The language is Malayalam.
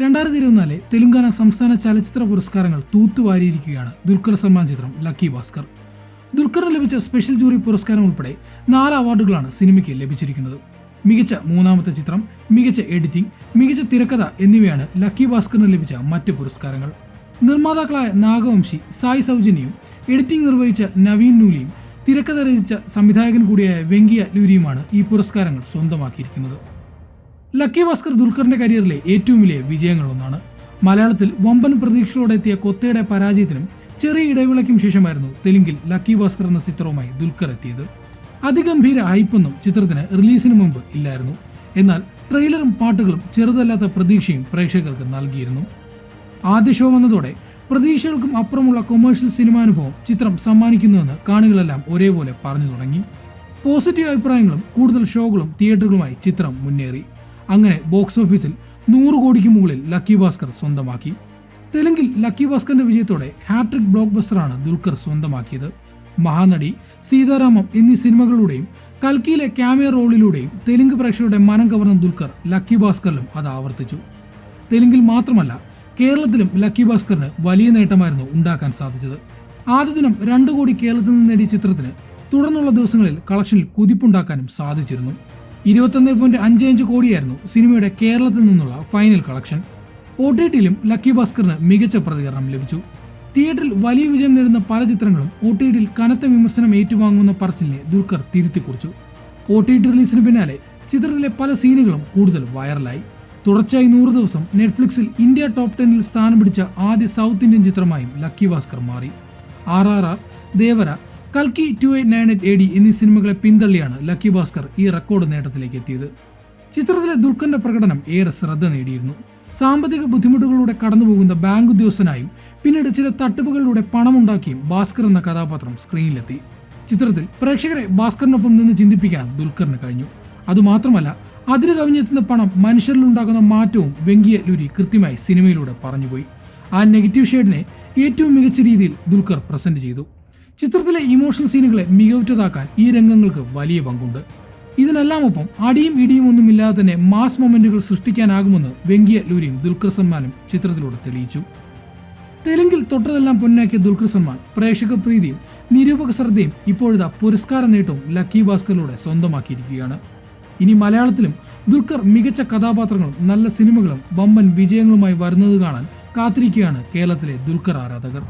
2024 തെലുങ്കാന സംസ്ഥാന ചലച്ചിത്ര പുരസ്കാരങ്ങൾ തൂത്തുവാരിയിരിക്കുകയാണ് ദുൽഖർ സൽമാൻ ചിത്രം ലക്കി ഭാസ്കർ. ദുൽഖറിന് ലഭിച്ച സ്പെഷ്യൽ ജൂറി പുരസ്കാരം ഉൾപ്പെടെ 4 അവാർഡുകളാണ് സിനിമയ്ക്ക് ലഭിച്ചിരിക്കുന്നത്. മികച്ച മൂന്നാമത്തെ ചിത്രം, മികച്ച എഡിറ്റിംഗ്, മികച്ച തിരക്കഥ എന്നിവയാണ് ലക്കി ഭാസ്കറിന് ലഭിച്ച മറ്റ് പുരസ്കാരങ്ങൾ. നിർമ്മാതാക്കളായ നാഗവംശി, സായി സൗജന്യയും, എഡിറ്റിംഗ് നിർവഹിച്ച നവീൻ നൂലിയും, തിരക്കഥ രചിച്ച സംവിധായകൻ കൂടിയായ വെങ്കിയ ലൂരിയുമാണ് ഈ പുരസ്കാരങ്ങൾ സ്വന്തമാക്കിയിരിക്കുന്നത്. ലക്കി ഭാസ്കർ ദുൽഖറിന്റെ കരിയറിലെ ഏറ്റവും വലിയ വിജയങ്ങളൊന്നാണ്. മലയാളത്തിൽ വമ്പൻ പ്രതീക്ഷകളോടെ എത്തിയ കൊത്തയുടെ പരാജയത്തിനും ചെറിയ ഇടവേളയ്ക്കും ശേഷമായിരുന്നു തെലുങ്കിൽ ലക്കി ഭാസ്കർ എന്ന ചിത്രവുമായി ദുൽഖർ എത്തിയത്. അതിഗംഭീര ഹൈപ്പൊന്നും ചിത്രത്തിന് റിലീസിന് മുമ്പ് ഇല്ലായിരുന്നു. എന്നാൽ ട്രെയിലറും പാട്ടുകളും ചെറുതല്ലാത്ത പ്രതീക്ഷയും പ്രേക്ഷകർക്ക് നൽകിയിരുന്നു. ആദ്യ ഷോ വന്നതോടെ പ്രതീക്ഷകൾക്കും അപ്പുറമുള്ള കൊമേഴ്ഷ്യൽ സിനിമാനുഭവം ചിത്രം സമ്മാനിക്കുന്നുവെന്ന് കാണികളെല്ലാം ഒരേപോലെ പറഞ്ഞു തുടങ്ങി. പോസിറ്റീവ് അഭിപ്രായങ്ങളും കൂടുതൽ ഷോകളും തിയേറ്ററുകളുമായി ചിത്രം മുന്നേറി. അങ്ങനെ ബോക്സ് ഓഫീസിൽ 100 കോടിക്ക് മുകളിൽ ലക്കി ഭാസ്കർ സ്വന്തമാക്കി. തെലുങ്കിൽ ലക്കി ഭാസ്കറിന്റെ വിജയത്തോടെ ഹാട്രിക് ബ്ലോക്ക് ബസ്റ്ററാണ് ദുൽഖർ സ്വന്തമാക്കിയത്. മഹാനടി, സീതാരാമം എന്നീ സിനിമകളിലൂടെയും കൽക്കിയിലെ ക്യാമിയോ റോളിലൂടെയും തെലുങ്ക് പ്രേക്ഷകരുടെ മനം കവർന്ന ദുൽഖർ ലക്കി ഭാസ്കറിലും അത് ആവർത്തിച്ചു. തെലുങ്കിൽ മാത്രമല്ല, കേരളത്തിലും ലക്കി ഭാസ്കറിന് വലിയ നേട്ടമായിരുന്നു ഉണ്ടാക്കാൻ സാധിച്ചത്. ആദ്യ ദിനം 2 കോടി കേരളത്തിൽ നിന്ന് നേടിയ ചിത്രത്തിന് തുടർന്നുള്ള ദിവസങ്ങളിൽ കളക്ഷനിൽ കുതിപ്പുണ്ടാക്കാനും സാധിച്ചിരുന്നു. 21.55 കോടിയായിരുന്നു സിനിമയുടെ കേരളത്തിൽ നിന്നുള്ള ഫൈനൽ കളക്ഷൻ. OTTയിലും ലക്കി ഭാസ്കറിന് മികച്ച പ്രതികരണം ലഭിച്ചു. തിയേറ്ററിൽ വലിയ വിജയം നേടുന്ന പല ചിത്രങ്ങളും OTTയിൽ കനത്ത വിമർശനം ഏറ്റുവാങ്ങുന്ന പറച്ചിലിനെ ദുൽഖർ തിരുത്തി കുറിച്ചു. OTT റിലീസിന് പിന്നാലെ ചിത്രത്തിലെ പല സീനുകളും കൂടുതൽ വൈറലായി. തുടർച്ചയായി 100 ദിവസം നെറ്റ്ഫ്ലിക്സിൽ ഇന്ത്യ ടോപ്പ് 10ൽ സ്ഥാനം പിടിച്ച ആദ്യ സൗത്ത് ഇന്ത്യൻ ചിത്രമായും ലക്കി ഭാസ്കർ മാറി. RRR, ദേവര, കൽക്കി 2898 AD എന്നീ സിനിമകളെ പിന്തള്ളിയാണ് ലക്കി ഭാസ്കർ ഈ റെക്കോർഡ് നേട്ടത്തിലേക്ക് എത്തിയത്. ചിത്രത്തിലെ ദുൽഖറിന്റെ പ്രകടനം ഏറെ ശ്രദ്ധ നേടിയിരുന്നു. സാമ്പത്തിക ബുദ്ധിമുട്ടുകളിലൂടെ കടന്നുപോകുന്ന ബാങ്ക് ഉദ്യോഗസ്ഥനായും പിന്നീട് ചില തട്ടിപ്പുകളിലൂടെ പണമുണ്ടാക്കിയും ഭാസ്കർ എന്ന കഥാപാത്രം സ്ക്രീനിലെത്തി. ചിത്രത്തിൽ പ്രേക്ഷകരെ ഭാസ്കറിനൊപ്പം നിന്ന് ചിന്തിപ്പിക്കാൻ ദുൽഖറിന് കഴിഞ്ഞു. അതുമാത്രമല്ല, അതിര് കവിഞ്ഞെത്തുന്ന പണം മനുഷ്യരിലുണ്ടാകുന്ന മാറ്റവും വെങ്കിയ ലൂരി കൃത്യമായി സിനിമയിലൂടെ പറഞ്ഞുപോയി. ആ നെഗറ്റീവ് ഷെയ്ഡിനെ ഏറ്റവും മികച്ച രീതിയിൽ ദുൽഖർ പ്രസന്റ് ചെയ്തു. ചിത്രത്തിലെ ഇമോഷണൽ സീനുകളെ മികവുറ്റതാക്കാൻ ഈ രംഗങ്ങൾക്ക് വലിയ പങ്കുണ്ട്. ഇതിനെല്ലാമൊപ്പം അടിയും ഇടിയും ഒന്നുമില്ലാതെ തന്നെ മാസ് മൊമെന്റുകൾ സൃഷ്ടിക്കാനാകുമെന്ന് വെങ്കിയ ലൂരിയും ദുൽഖർ സൽമാനും ചിത്രത്തിലൂടെ തെളിയിച്ചു. തെലുങ്കിൽ തൊട്ടതെല്ലാം പൊന്നാക്കിയ ദുൽഖർ സൽമാൻ പ്രേക്ഷക പ്രീതിയും നിരൂപക ശ്രദ്ധയും ഇപ്പോഴത്തെ പുരസ്കാര നേട്ടവും ലക്കി ഭാസ്കറിലൂടെ സ്വന്തമാക്കിയിരിക്കുകയാണ്. ഇനി മലയാളത്തിലും ദുൽഖർ മികച്ച കഥാപാത്രങ്ങളും നല്ല സിനിമകളും വമ്പൻ വിജയങ്ങളുമായി വരുന്നത് കാണാൻ കാത്തിരിക്കുകയാണ് കേരളത്തിലെ ദുൽഖർ ആരാധകർ.